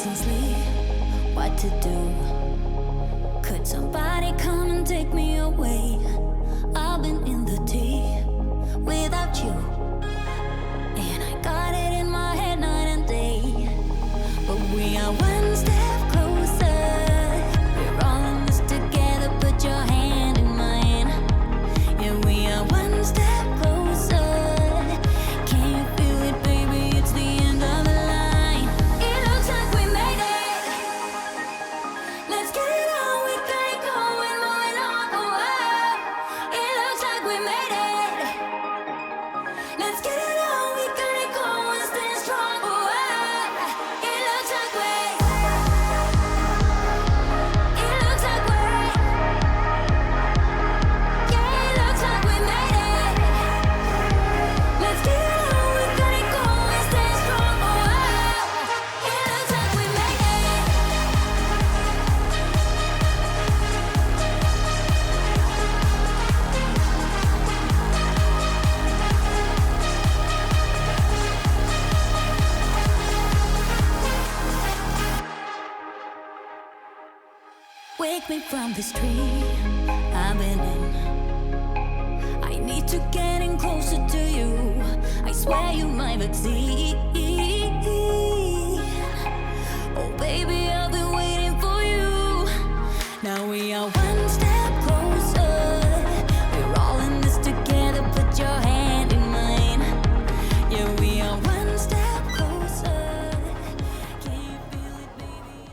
losing sleep, what to do? Could somebody come and take me away? I've been in the deep without you, and I got it in my head night and day. But we are one step closer. We're all in this together. Put your hand in mine. Yeah, we are one step closer. Can you feel it, baby? It's the end of the line. It looks like we made it. Let's get it on. We got it going, moving on. Oh, it looks like we made it. Let's get it on. We got it going, staying strong. Oh, it looks like we. It looks like we. Yeah, it looks like we made it. Let's get it on. We got it going, staying strong. Oh, it looks like we made it. Wake me from this dream I've been in. I need to get in closer to you. I swear you might succeed. Oh baby, I've been waiting for you. Now we are one step closer. We're all in this together. Put your hand in mine. Yeah, we are one step closer. Can you feel it, baby?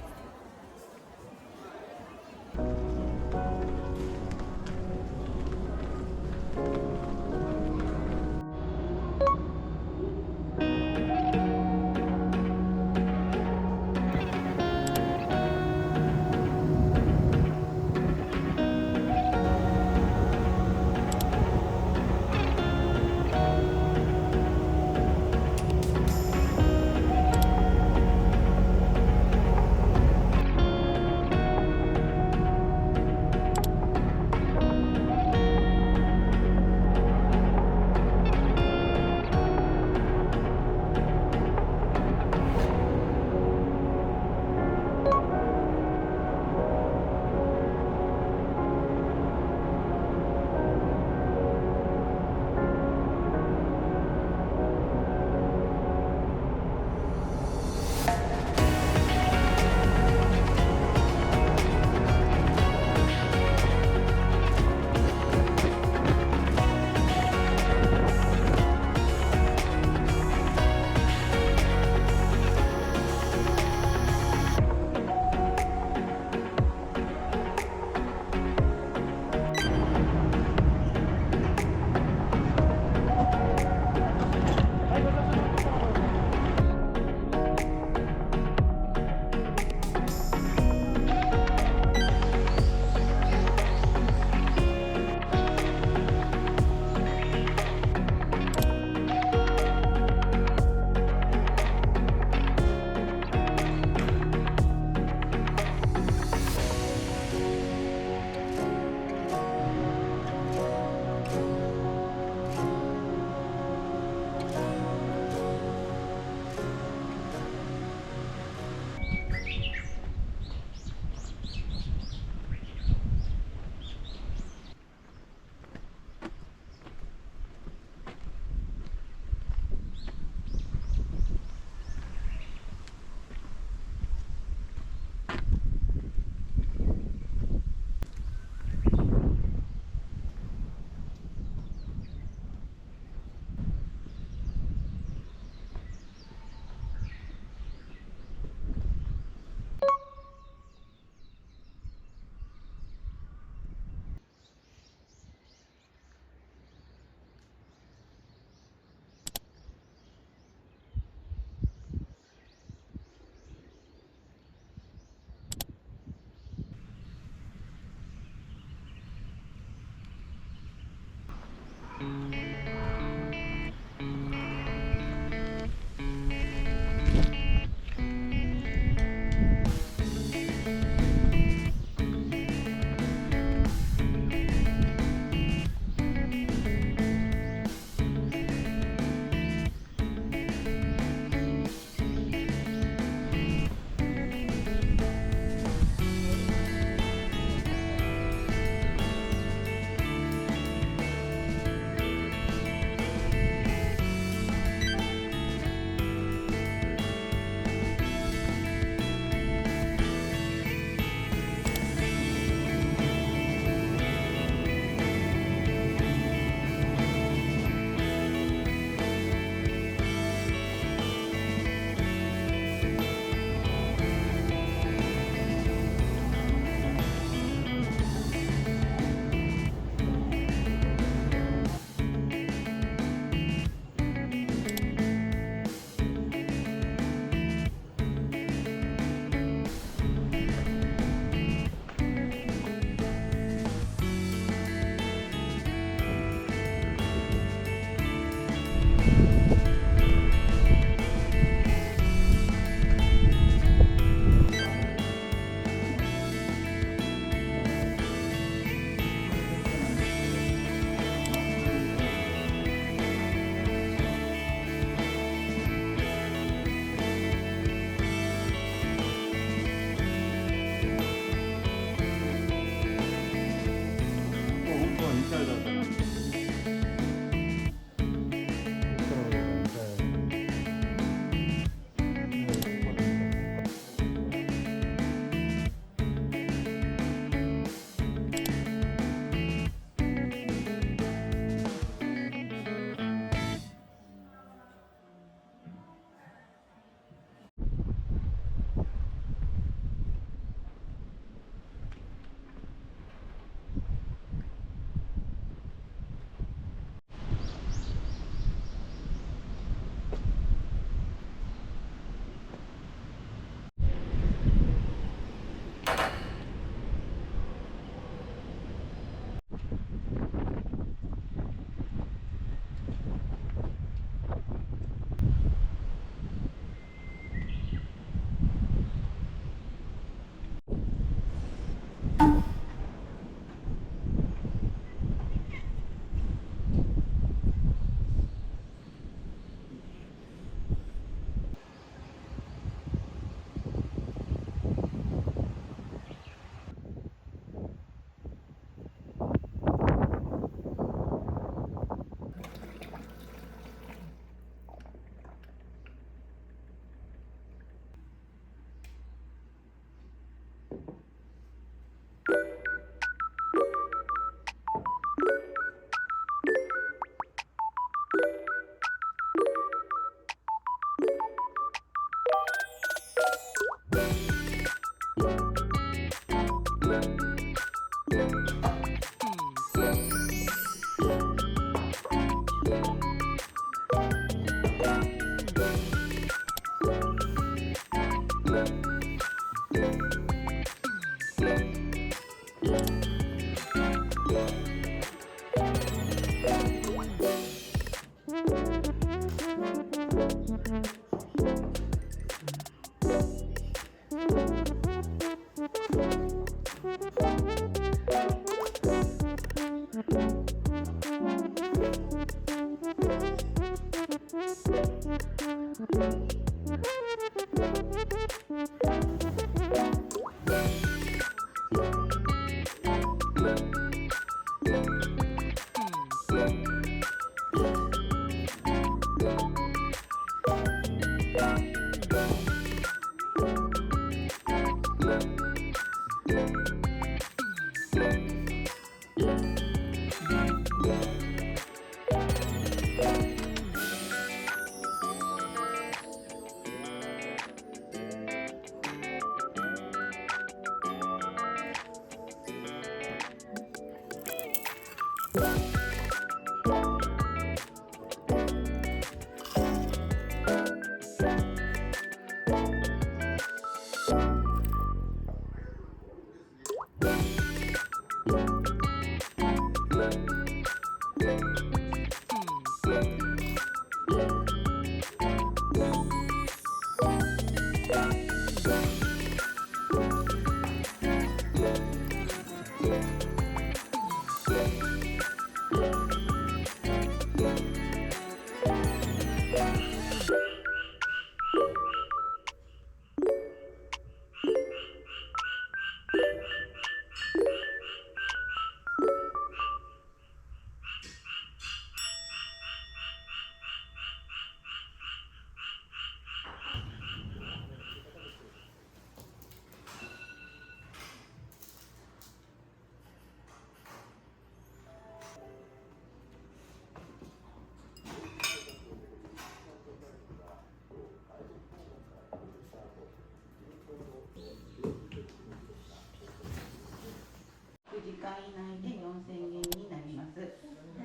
9時間以内で4000円になります。は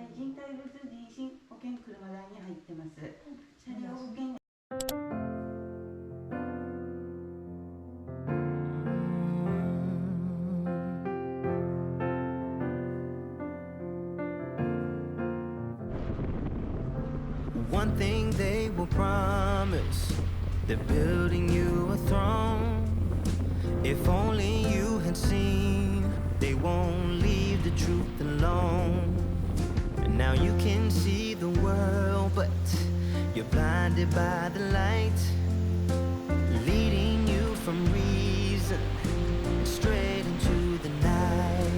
い、人体物人身保険車代に入ってます。車両保険One thing they will promise, they're building you a throne. If only you had seen, they won't leave the truth alone. And now you can see the world, but you're blinded by the light, leading you from reason straight into the night.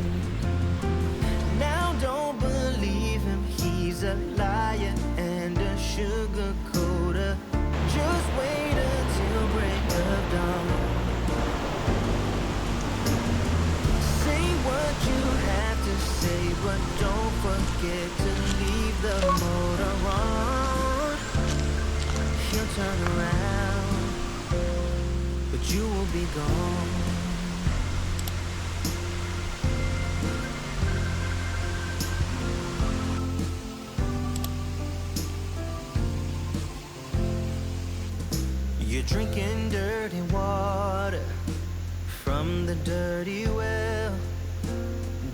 Now don't believe him, he's a liar and a sugar coater. Just wait until break of dawn. Say what you have to say, but don't forget to leave the motor on. He'll turn around, but you will be gone. You're drinking dirty water from the dirty well.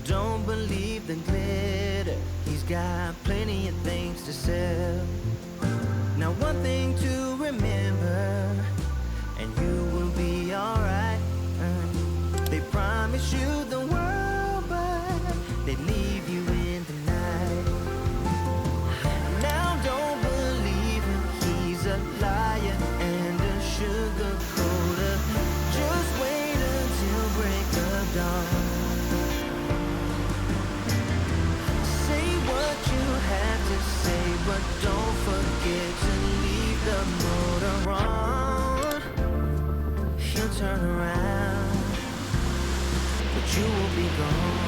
Don't believe the glitter, he's got plenty of things to sell. Now one thing to remember, and you will be alright. They promise you the world, but they leave you in the night. Now don't believe him, he's a liar and a sugar coater. Just wait until break of dawn. Say what you have to say, but don't forget to leave the motor on. He'll turn around, but you will be gone.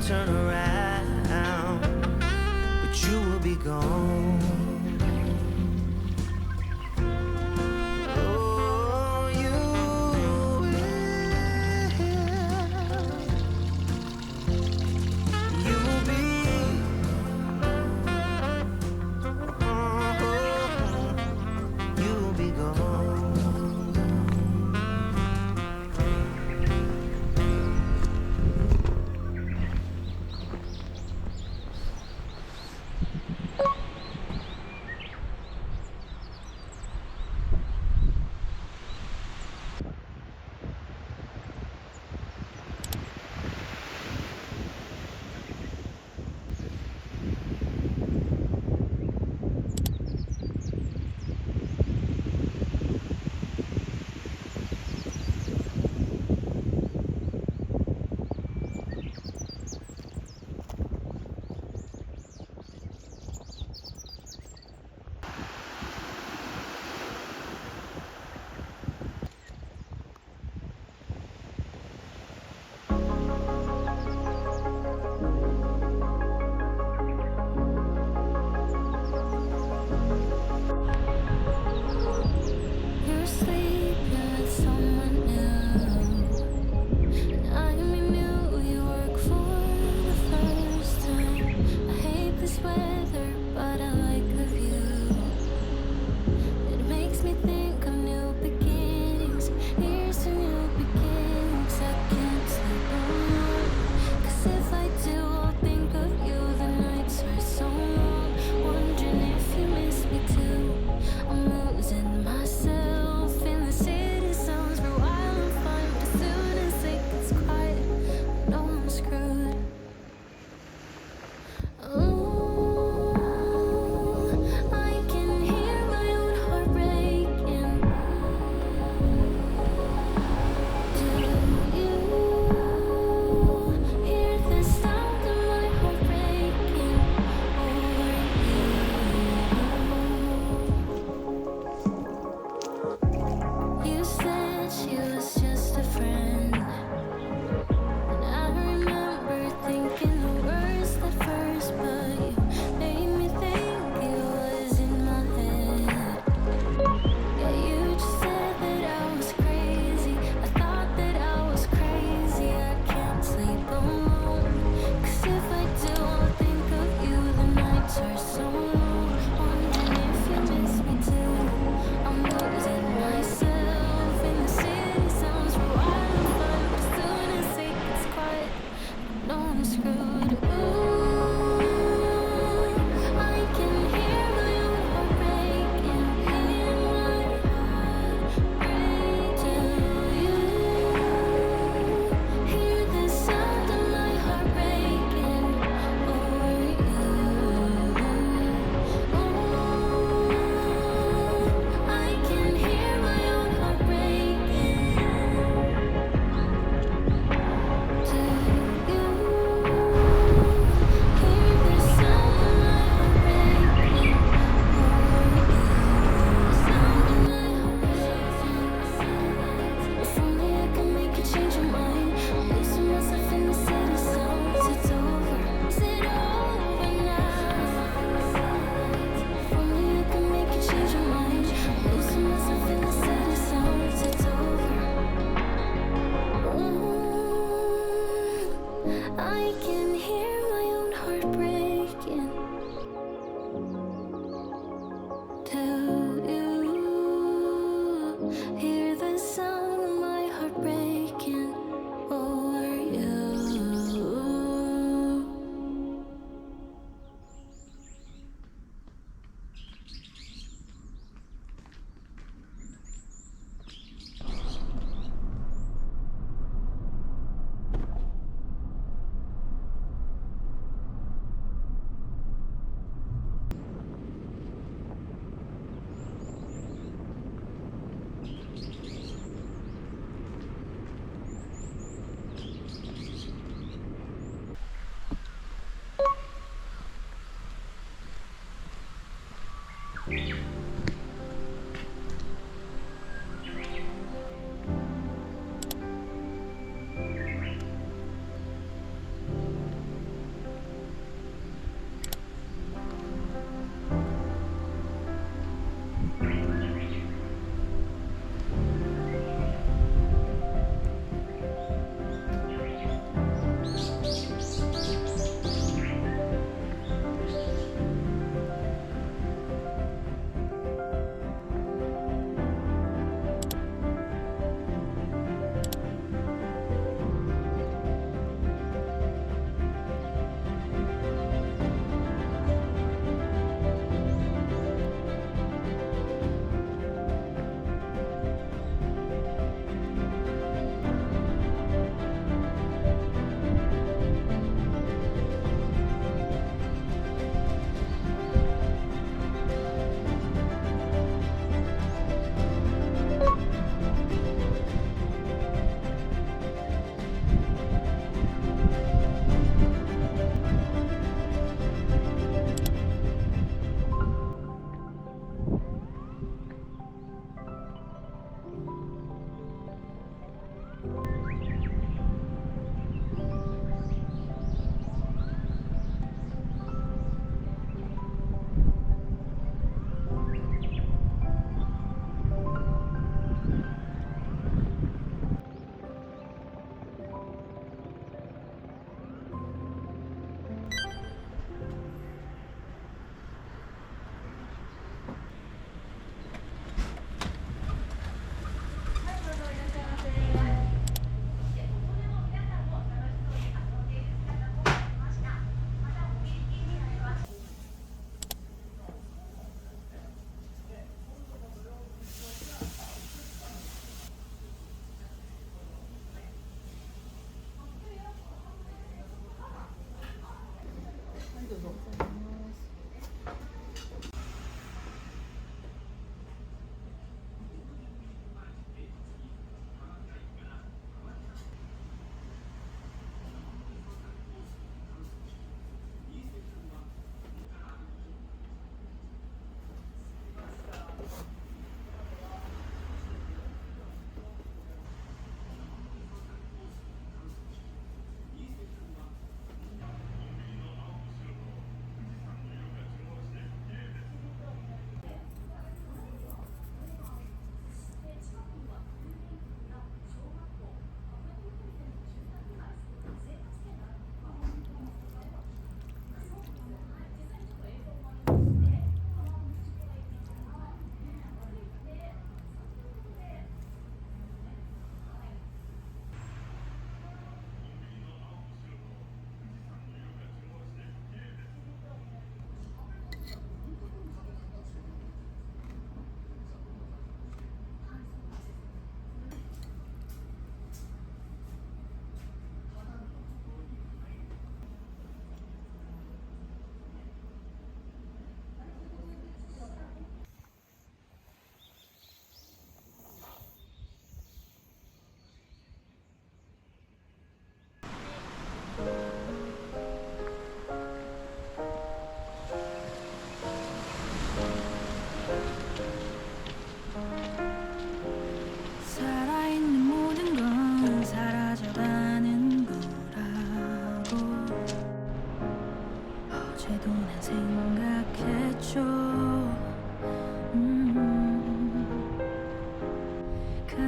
Turn around, but you will be gone.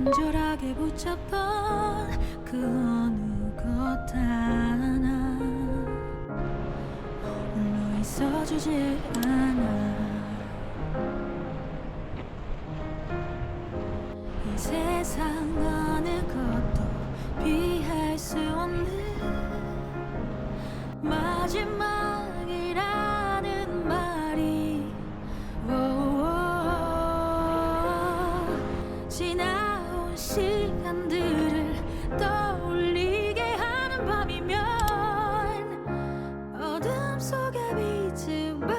간절하게 붙잡던 그 어느 것 하나 홀로 있어주질 않아. 이 세상 어느 것도 피할 수 없는 마지막이라는 말이 지나온 시간들을 떠올리게 하는 밤이면 어둠 속에 빛을 봐요.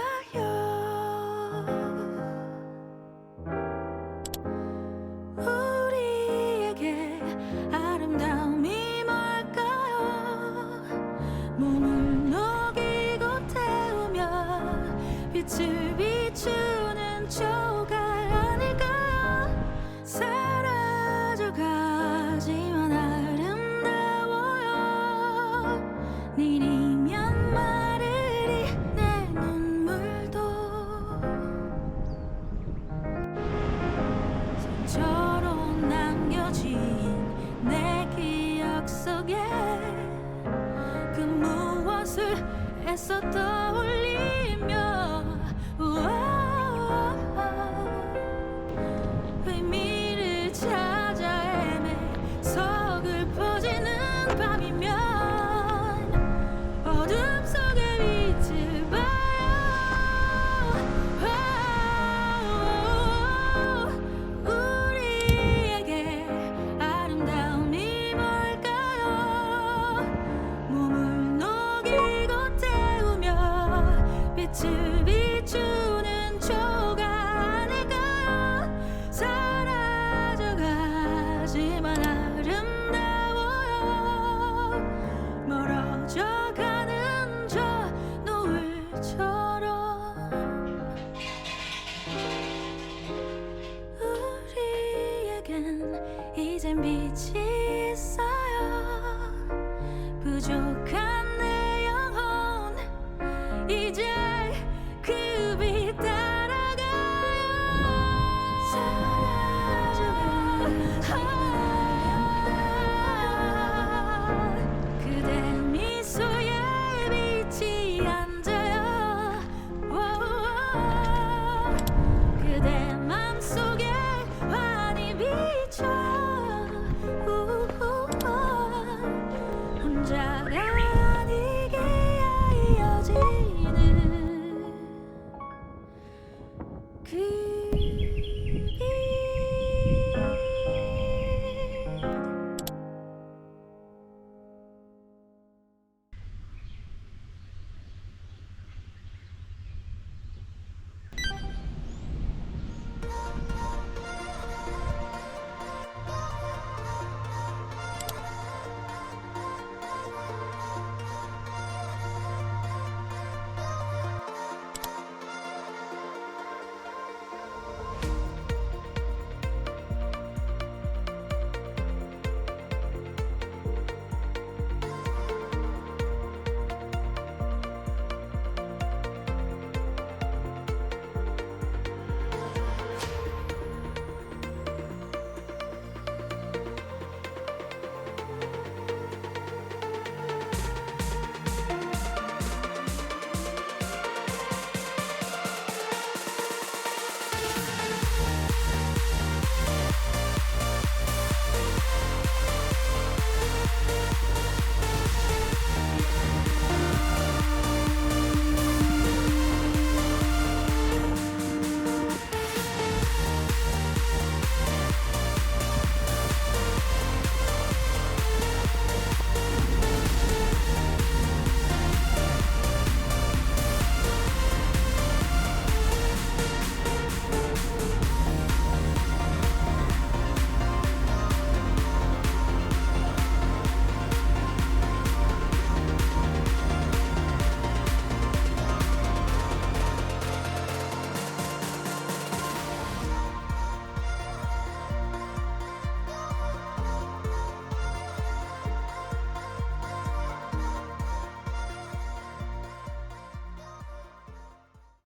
우리에게 아름다움이 뭘까요? 몸을 녹이고 태우며 빛을 비추는 저 애써 떠올리며 의미를 찾아 헤매 서글퍼지는 밤이면 어둠 속에 빛을 봐요. 우리에게 아름다움이 뭘까요? 몸을 녹이고 태우며 빛을